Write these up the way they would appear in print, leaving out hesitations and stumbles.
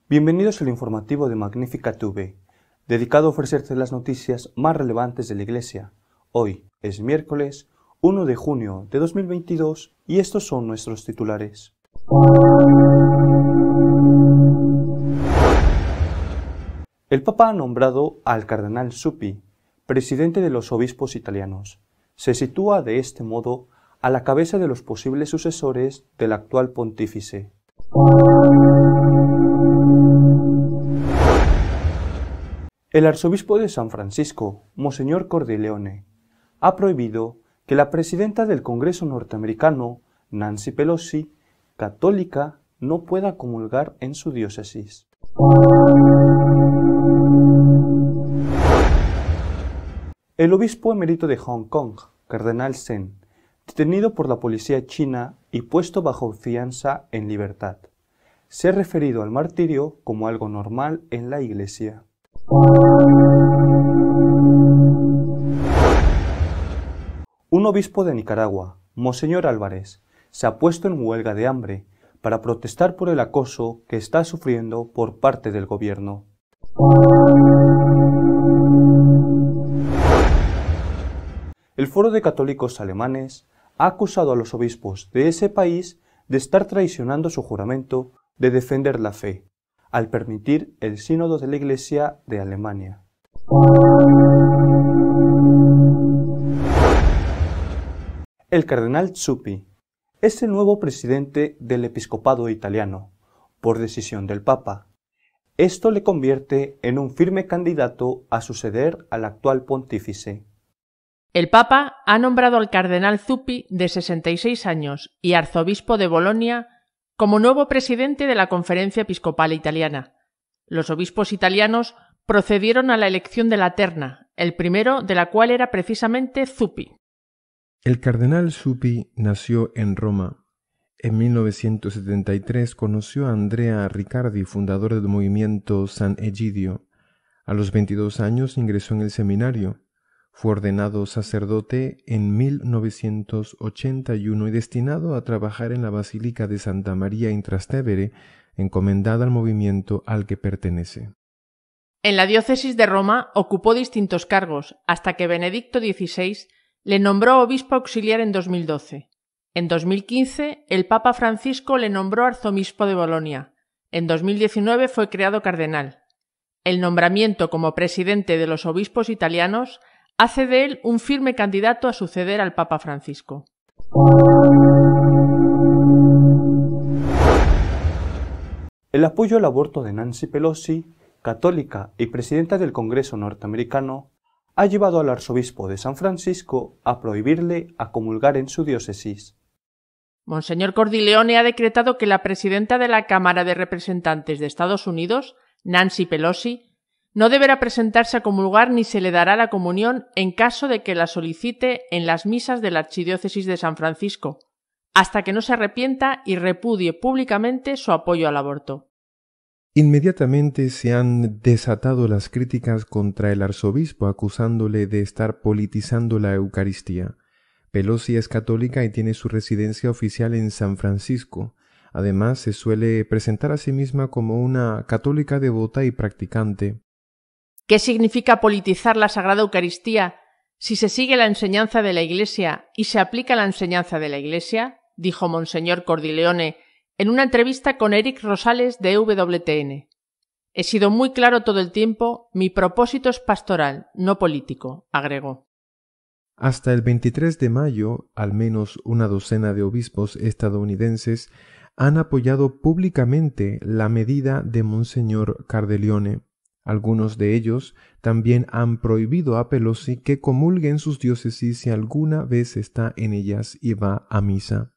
Bienvenidos al informativo de Magnífica TV, dedicado a ofrecerte las noticias más relevantes de la Iglesia. Hoy es miércoles 1 de junio de 2022 y estos son nuestros titulares. El Papa ha nombrado al cardenal Zuppi, presidente de los obispos italianos. Se sitúa de este modo a la cabeza de los posibles sucesores del actual pontífice. El arzobispo de San Francisco, Monseñor Cordileone, ha prohibido que la presidenta del Congreso norteamericano, Nancy Pelosi, católica, no pueda comulgar en su diócesis. El obispo emérito de Hong Kong, Cardenal Zen, detenido por la policía china y puesto bajo fianza en libertad, se ha referido al martirio como algo normal en la Iglesia. Un obispo de Nicaragua, Monseñor Álvarez, se ha puesto en huelga de hambre para protestar por el acoso que está sufriendo por parte del gobierno. El Foro de Católicos Alemanes ha acusado a los obispos de ese país de estar traicionando su juramento de defender la fe, al permitir el sínodo de la Iglesia de Alemania. El cardenal Zuppi es el nuevo presidente del episcopado italiano, por decisión del Papa. Esto le convierte en un firme candidato a suceder al actual pontífice. El Papa ha nombrado al cardenal Zuppi, de 66 años y arzobispo de Bolonia, como nuevo presidente de la Conferencia Episcopal Italiana. Los obispos italianos procedieron a la elección de la terna, el primero de la cual era precisamente Zuppi. El cardenal Zuppi nació en Roma. En 1973 conoció a Andrea Riccardi, fundador del movimiento San Egidio. A los 22 años ingresó en el seminario. Fue ordenado sacerdote en 1981 y destinado a trabajar en la Basílica de Santa María in Trastevere, encomendada al movimiento al que pertenece. En la diócesis de Roma ocupó distintos cargos, hasta que Benedicto XVI le nombró obispo auxiliar en 2012. En 2015, el Papa Francisco le nombró arzobispo de Bolonia. En 2019 fue creado cardenal. El nombramiento como presidente de los obispos italianos hace de él un firme candidato a suceder al Papa Francisco. El apoyo al aborto de Nancy Pelosi, católica y presidenta del Congreso norteamericano, ha llevado al arzobispo de San Francisco a prohibirle a comulgar en su diócesis. Monseñor Cordileone ha decretado que la presidenta de la Cámara de Representantes de Estados Unidos, Nancy Pelosi, no deberá presentarse a comulgar ni se le dará la comunión en caso de que la solicite en las misas de la Archidiócesis de San Francisco, hasta que no se arrepienta y repudie públicamente su apoyo al aborto. Inmediatamente se han desatado las críticas contra el arzobispo acusándole de estar politizando la Eucaristía. Pelosi es católica y tiene su residencia oficial en San Francisco. Además, se suele presentar a sí misma como una católica devota y practicante. ¿Qué significa politizar la Sagrada Eucaristía si se sigue la enseñanza de la Iglesia y se aplica la enseñanza de la Iglesia?, dijo Monseñor Cordileone en una entrevista con Eric Rosales de EWTN. He sido muy claro todo el tiempo, mi propósito es pastoral, no político, agregó. Hasta el 23 de mayo, al menos una docena de obispos estadounidenses han apoyado públicamente la medida de Monseñor Cordileone. Algunos de ellos también han prohibido a Pelosi que comulgue en sus diócesis si alguna vez está en ellas y va a misa.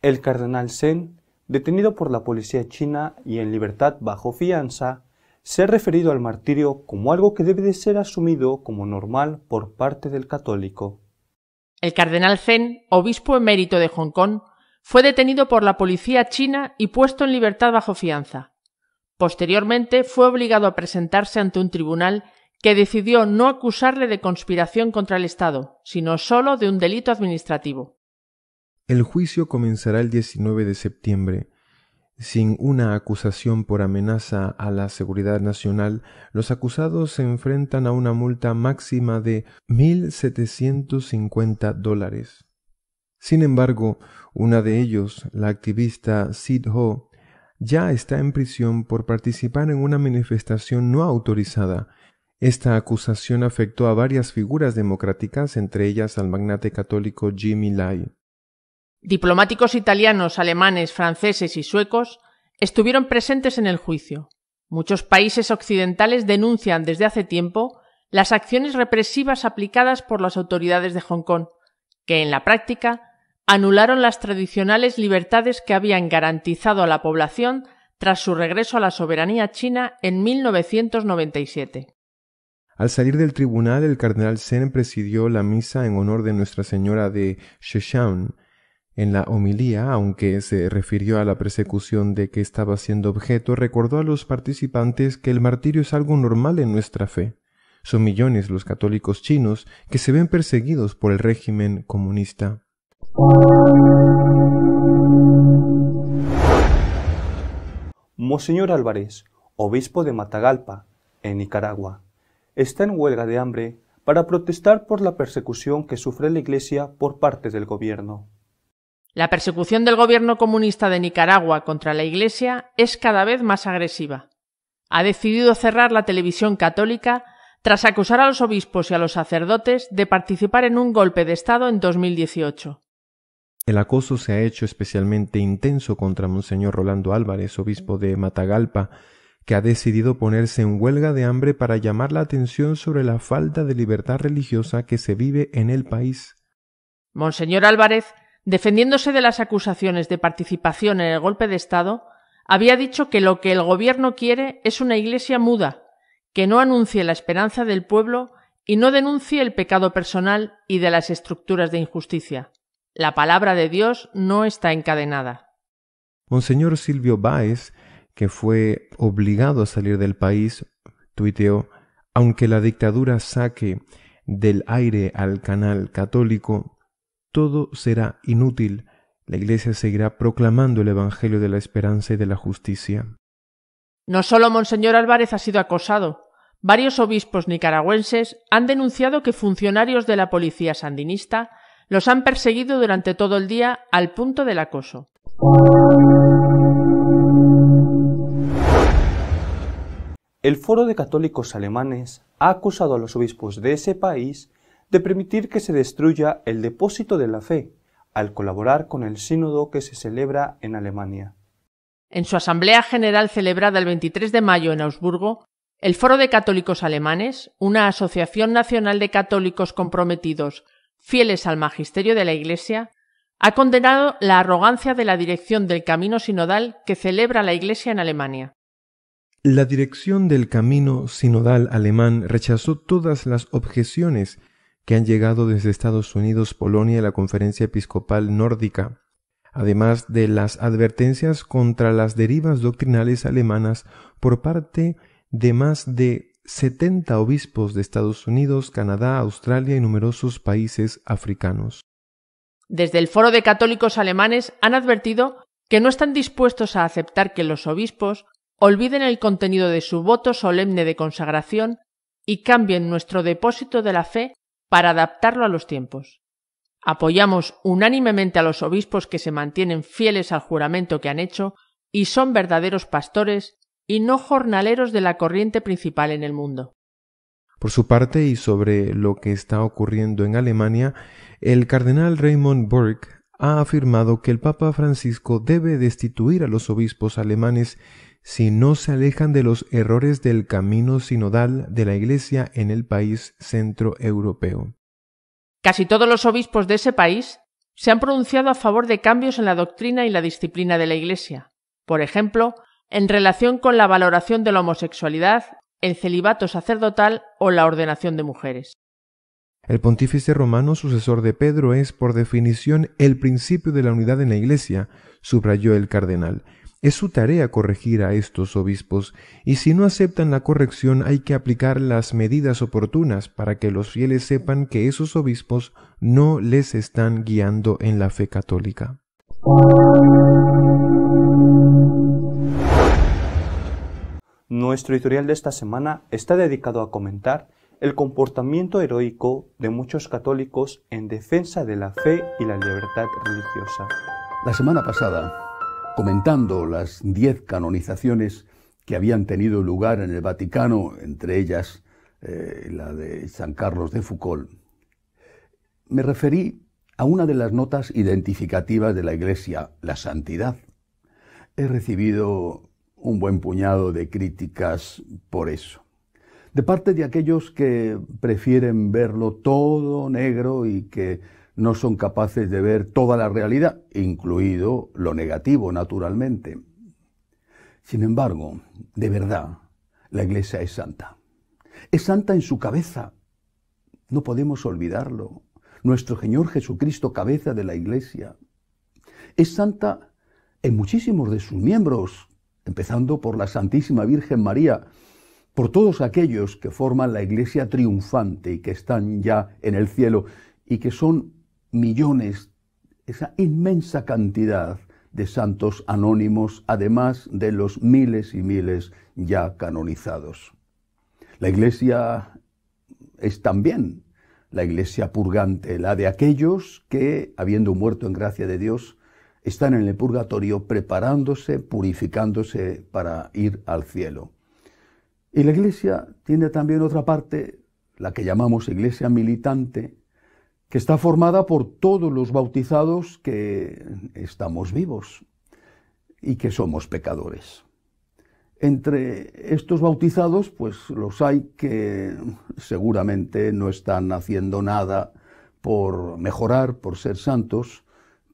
El cardenal Zen, detenido por la policía china y en libertad bajo fianza, se ha referido al martirio como algo que debe de ser asumido como normal por parte del católico. El cardenal Zen, obispo emérito de Hong Kong, fue detenido por la policía china y puesto en libertad bajo fianza. Posteriormente fue obligado a presentarse ante un tribunal que decidió no acusarle de conspiración contra el Estado, sino solo de un delito administrativo. El juicio comenzará el 19 de septiembre. Sin una acusación por amenaza a la seguridad nacional, los acusados se enfrentan a una multa máxima de $1,750. Sin embargo, una de ellos, la activista Sid Ho, ya está en prisión por participar en una manifestación no autorizada. Esta acusación afectó a varias figuras democráticas, entre ellas al magnate católico Jimmy Lai. Diplomáticos italianos, alemanes, franceses y suecos estuvieron presentes en el juicio. Muchos países occidentales denuncian desde hace tiempo las acciones represivas aplicadas por las autoridades de Hong Kong, que en la práctica anularon las tradicionales libertades que habían garantizado a la población tras su regreso a la soberanía china en 1997. Al salir del tribunal, el cardenal Zen presidió la misa en honor de Nuestra Señora de Sheshaun. En la homilía, aunque se refirió a la persecución de que estaba siendo objeto, recordó a los participantes que el martirio es algo normal en nuestra fe. Son millones los católicos chinos que se ven perseguidos por el régimen comunista. Monseñor Álvarez, obispo de Matagalpa, en Nicaragua, está en huelga de hambre para protestar por la persecución que sufre la Iglesia por parte del gobierno. La persecución del gobierno comunista de Nicaragua contra la Iglesia es cada vez más agresiva. Ha decidido cerrar la televisión católica tras acusar a los obispos y a los sacerdotes de participar en un golpe de Estado en 2018. El acoso se ha hecho especialmente intenso contra Monseñor Rolando Álvarez, obispo de Matagalpa, que ha decidido ponerse en huelga de hambre para llamar la atención sobre la falta de libertad religiosa que se vive en el país. Monseñor Álvarez, defendiéndose de las acusaciones de participación en el golpe de Estado, había dicho que lo que el gobierno quiere es una Iglesia muda, que no anuncie la esperanza del pueblo y no denuncie el pecado personal y de las estructuras de injusticia. La palabra de Dios no está encadenada. Monseñor Silvio Báez, que fue obligado a salir del país, tuiteó: aunque la dictadura saque del aire al canal católico, todo será inútil. La Iglesia seguirá proclamando el Evangelio de la esperanza y de la justicia. No solo Monseñor Álvarez ha sido acosado. Varios obispos nicaragüenses han denunciado que funcionarios de la policía sandinista los han perseguido durante todo el día al punto del acoso. El Foro de Católicos Alemanes ha acusado a los obispos de ese país de permitir que se destruya el depósito de la fe al colaborar con el sínodo que se celebra en Alemania. En su asamblea general celebrada el 23 de mayo en Augsburgo, el Foro de Católicos Alemanes, una asociación nacional de católicos comprometidos fieles al magisterio de la Iglesia, ha condenado la arrogancia de la dirección del camino sinodal que celebra la Iglesia en Alemania. La dirección del camino sinodal alemán rechazó todas las objeciones que han llegado desde Estados Unidos, Polonia y la Conferencia Episcopal Nórdica, además de las advertencias contra las derivas doctrinales alemanas por parte de más de 70 obispos de Estados Unidos, Canadá, Australia y numerosos países africanos. Desde el Foro de Católicos Alemanes han advertido que no están dispuestos a aceptar que los obispos olviden el contenido de su voto solemne de consagración y cambien nuestro depósito de la fe para adaptarlo a los tiempos. Apoyamos unánimemente a los obispos que se mantienen fieles al juramento que han hecho y son verdaderos pastores y no jornaleros de la corriente principal en el mundo. Por su parte, y sobre lo que está ocurriendo en Alemania, el cardenal Raymond Burke ha afirmado que el Papa Francisco debe destituir a los obispos alemanes si no se alejan de los errores del camino sinodal de la Iglesia en el país centroeuropeo. Casi todos los obispos de ese país se han pronunciado a favor de cambios en la doctrina y la disciplina de la Iglesia. Por ejemplo, en relación con la valoración de la homosexualidad, el celibato sacerdotal o la ordenación de mujeres. El pontífice romano, sucesor de Pedro, es por definición el principio de la unidad en la Iglesia, subrayó el cardenal. Es su tarea corregir a estos obispos, y si no aceptan la corrección hay que aplicar las medidas oportunas para que los fieles sepan que esos obispos no les están guiando en la fe católica. Nuestro editorial de esta semana está dedicado a comentar el comportamiento heroico de muchos católicos en defensa de la fe y la libertad religiosa. La semana pasada, comentando las 10 canonizaciones que habían tenido lugar en el Vaticano, entre ellas la de San Carlos de Foucauld, me referí a una de las notas identificativas de la Iglesia, la santidad. He recibido un buen puñado de críticas por eso, de parte de aquellos que prefieren verlo todo negro y que no son capaces de ver toda la realidad, incluido lo negativo, naturalmente. Sin embargo, de verdad, la Iglesia es santa. Es santa en su cabeza. No podemos olvidarlo. Nuestro Señor Jesucristo, cabeza de la Iglesia. Es santa en muchísimos de sus miembros, empezando por la Santísima Virgen María, por todos aquellos que forman la Iglesia triunfante y que están ya en el cielo y que son millones, esa inmensa cantidad de santos anónimos, además de los miles y miles ya canonizados. La Iglesia es también la Iglesia purgante, la de aquellos que, habiendo muerto en gracia de Dios, están en el purgatorio preparándose, purificándose para ir al cielo. Y la Iglesia tiene también otra parte, la que llamamos Iglesia militante, que está formada por todos los bautizados que estamos vivos y que somos pecadores. Entre estos bautizados, pues los hay que seguramente no están haciendo nada por mejorar, por ser santos,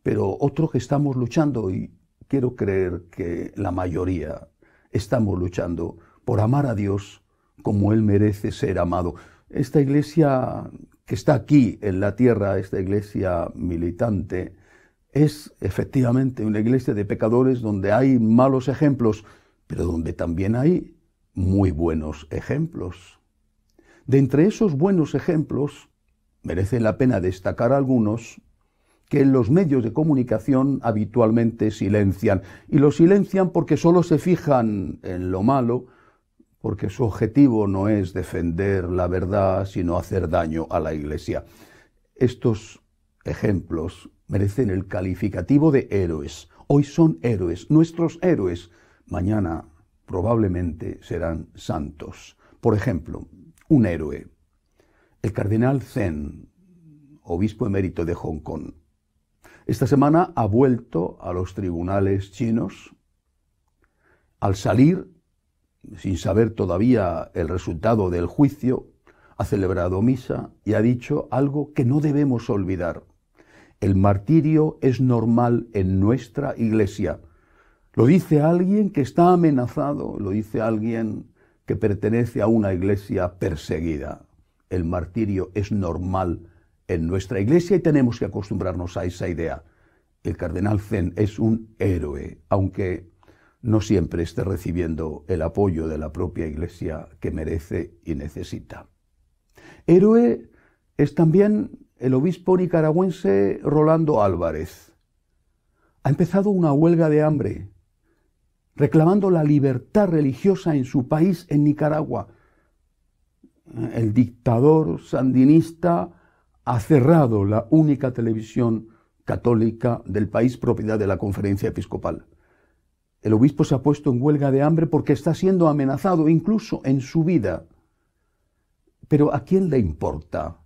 pero otros que estamos luchando, y quiero creer que la mayoría estamos luchando por amar a Dios como Él merece ser amado. Esta Iglesia que está aquí en la tierra, esta Iglesia militante, es efectivamente una iglesia de pecadores donde hay malos ejemplos, pero donde también hay muy buenos ejemplos. De entre esos buenos ejemplos, merece la pena destacar algunos que los medios de comunicación habitualmente silencian. Y lo silencian porque solo se fijan en lo malo, porque su objetivo no es defender la verdad, sino hacer daño a la Iglesia. Estos ejemplos merecen el calificativo de héroes. Hoy son héroes, nuestros héroes. Mañana probablemente serán santos. Por ejemplo, un héroe, el cardenal Zen, obispo emérito de Hong Kong. Esta semana ha vuelto a los tribunales chinos. Al salir, sin saber todavía el resultado del juicio, ha celebrado misa y ha dicho algo que no debemos olvidar. El martirio es normal en nuestra Iglesia. Lo dice alguien que está amenazado, lo dice alguien que pertenece a una Iglesia perseguida. El martirio es normal en nuestra Iglesia y tenemos que acostumbrarnos a esa idea. El cardenal Zen es un héroe, aunque no siempre esté recibiendo el apoyo de la propia Iglesia que merece y necesita. Héroe es también el obispo nicaragüense Rolando Álvarez. Ha empezado una huelga de hambre, reclamando la libertad religiosa en su país, en Nicaragua. El dictador sandinista ha cerrado la única televisión católica del país, propiedad de la Conferencia Episcopal. El obispo se ha puesto en huelga de hambre porque está siendo amenazado, incluso en su vida. Pero ¿a quién le importa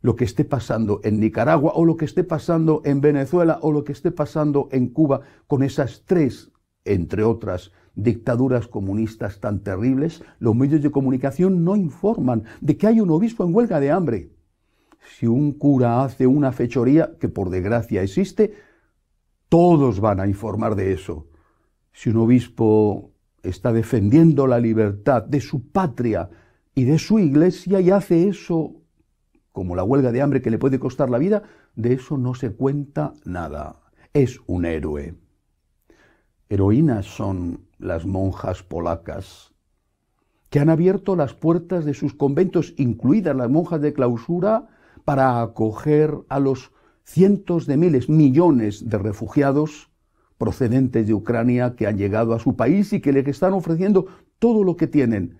lo que esté pasando en Nicaragua o lo que esté pasando en Venezuela o lo que esté pasando en Cuba con esas tres, entre otras, dictaduras comunistas tan terribles? Los medios de comunicación no informan de que hay un obispo en huelga de hambre. Si un cura hace una fechoría, que por desgracia existe, todos van a informar de eso. Si un obispo está defendiendo la libertad de su patria y de su Iglesia y hace eso, como la huelga de hambre que le puede costar la vida, de eso no se cuenta nada. Es un héroe. Heroínas son las monjas polacas que han abierto las puertas de sus conventos, incluidas las monjas de clausura, para acoger a los cientos de miles, millones de refugiados procedentes de Ucrania que han llegado a su país y que les están ofreciendo todo lo que tienen,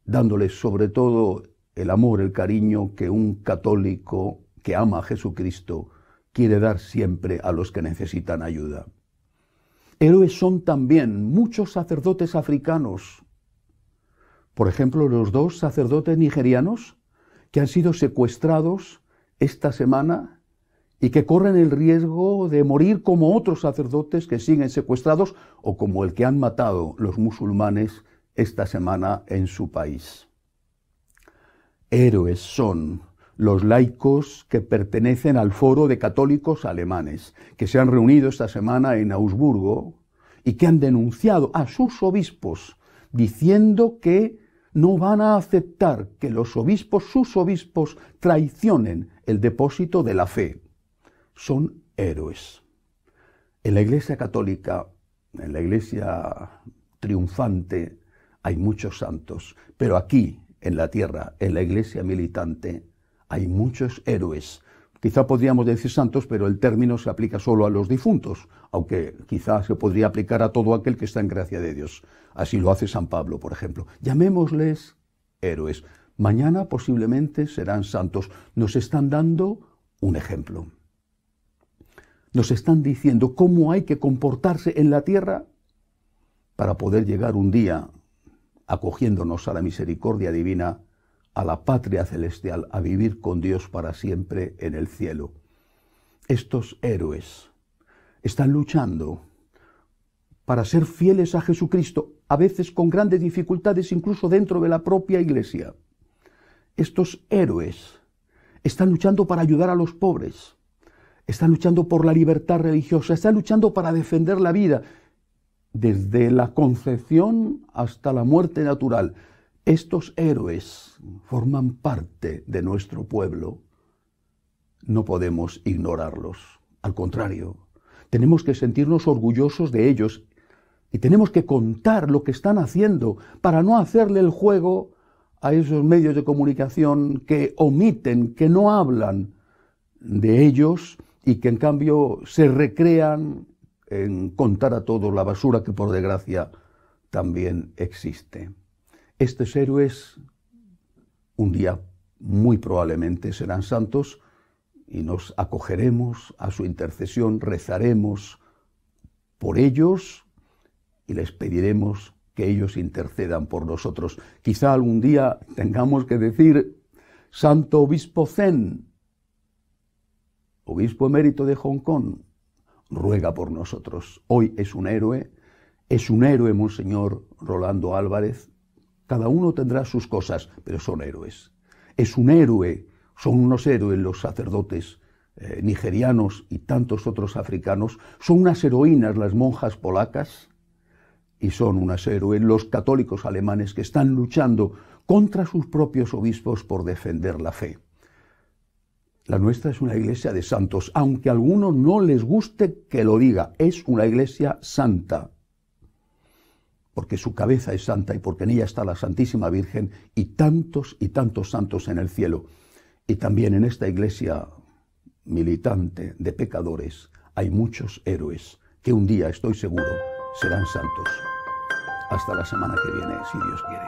dándoles sobre todo el amor, el cariño que un católico que ama a Jesucristo quiere dar siempre a los que necesitan ayuda. Héroes son también muchos sacerdotes africanos. Por ejemplo, los 2 sacerdotes nigerianos que han sido secuestrados esta semana y que corren el riesgo de morir como otros sacerdotes que siguen secuestrados o como el que han matado los musulmanes esta semana en su país. Héroes son los laicos que pertenecen al Foro de Católicos Alemanes, que se han reunido esta semana en Augsburgo y que han denunciado a sus obispos diciendo que no van a aceptar que los obispos, sus obispos, traicionen el depósito de la fe. Son héroes. En la Iglesia católica, en la Iglesia triunfante, hay muchos santos, pero aquí, en la tierra, en la Iglesia militante, hay muchos héroes. Quizá podríamos decir santos, pero el término se aplica solo a los difuntos, aunque quizá se podría aplicar a todo aquel que está en gracia de Dios. Así lo hace San Pablo, por ejemplo. Llamémosles héroes. Mañana posiblemente serán santos. Nos están dando un ejemplo. Nos están diciendo cómo hay que comportarse en la tierra para poder llegar un día, acogiéndonos a la misericordia divina, a la patria celestial, a vivir con Dios para siempre en el cielo. Estos héroes están luchando para ser fieles a Jesucristo, a veces con grandes dificultades incluso dentro de la propia Iglesia. Estos héroes están luchando para ayudar a los pobres, están luchando por la libertad religiosa, están luchando para defender la vida, desde la concepción hasta la muerte natural. Estos héroes forman parte de nuestro pueblo. No podemos ignorarlos. Al contrario, tenemos que sentirnos orgullosos de ellos y tenemos que contar lo que están haciendo para no hacerle el juego a esos medios de comunicación que omiten, que no hablan de ellos y que en cambio se recrean en contar a todos la basura que por desgracia también existe. Estos héroes un día muy probablemente serán santos y nos acogeremos a su intercesión, rezaremos por ellos y les pediremos que ellos intercedan por nosotros. Quizá algún día tengamos que decir: Santo Obispo Zen, Obispo Emérito de Hong Kong, ruega por nosotros. Hoy es un héroe Monseñor Rolando Álvarez. Cada uno tendrá sus cosas, pero son héroes. Es un héroe, son unos héroes los sacerdotes nigerianos y tantos otros africanos. Son unas heroínas las monjas polacas y son unas héroes los católicos alemanes que están luchando contra sus propios obispos por defender la fe. La nuestra es una iglesia de santos, aunque a algunos no les guste que lo diga, es una iglesia santa, porque su cabeza es santa y porque en ella está la Santísima Virgen y tantos santos en el cielo. Y también en esta iglesia militante de pecadores hay muchos héroes que un día, estoy seguro, serán santos. Hasta la semana que viene, si Dios quiere.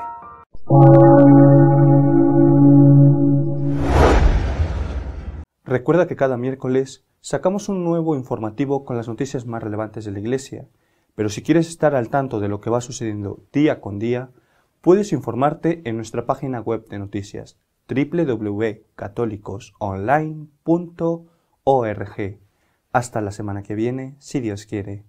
Recuerda que cada miércoles sacamos un nuevo informativo con las noticias más relevantes de la Iglesia, pero si quieres estar al tanto de lo que va sucediendo día con día, puedes informarte en nuestra página web de noticias www.católicosonline.org. Hasta la semana que viene, si Dios quiere.